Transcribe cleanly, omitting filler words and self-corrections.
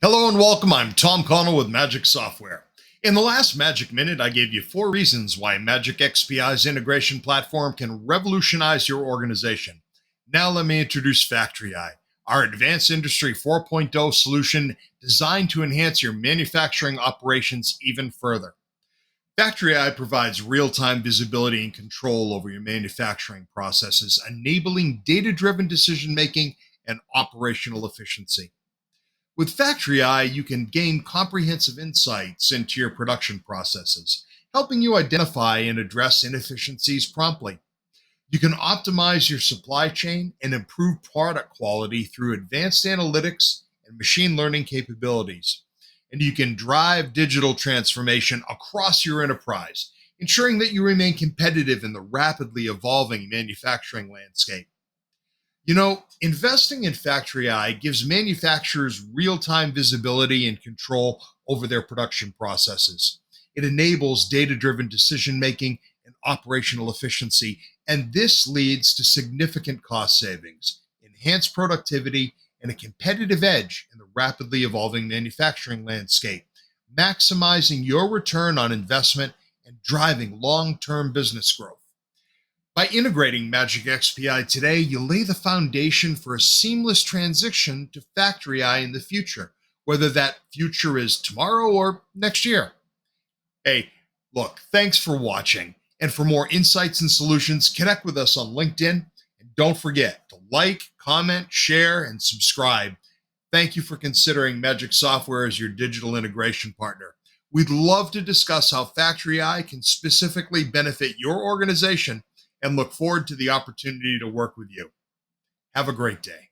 Hello and welcome. I'm Tom Connell with Magic Software. In the last Magic Minute, I gave you 4 reasons why Magic XPI's integration platform can revolutionize your organization. Now let me introduce FactoryEye, our advanced Industry 4.0 solution designed to enhance your manufacturing operations even further. FactoryEye provides real-time visibility and control over your manufacturing processes, enabling data-driven decision-making and operational efficiency. With FactoryEye, you can gain comprehensive insights into your production processes, helping you identify and address inefficiencies promptly. You can optimize your supply chain and improve product quality through advanced analytics and machine learning capabilities. And you can drive digital transformation across your enterprise, ensuring that you remain competitive in the rapidly evolving manufacturing landscape. Investing in FactoryEye gives manufacturers real-time visibility and control over their production processes. It enables data-driven decision-making and operational efficiency, and this leads to significant cost savings, enhanced productivity, and a competitive edge in the rapidly evolving manufacturing landscape, maximizing your return on investment and driving long-term business growth. By integrating Magic XPI today, you lay the foundation for a seamless transition to FactoryEye in the future, whether that future is tomorrow or next year. Hey, look, thanks for watching. And for more insights and solutions, connect with us on LinkedIn. And don't forget to like, comment, share, and subscribe. Thank you for considering Magic Software as your digital integration partner. We'd love to discuss how FactoryEye can specifically benefit your organization and look forward to the opportunity to work with you. Have a great day.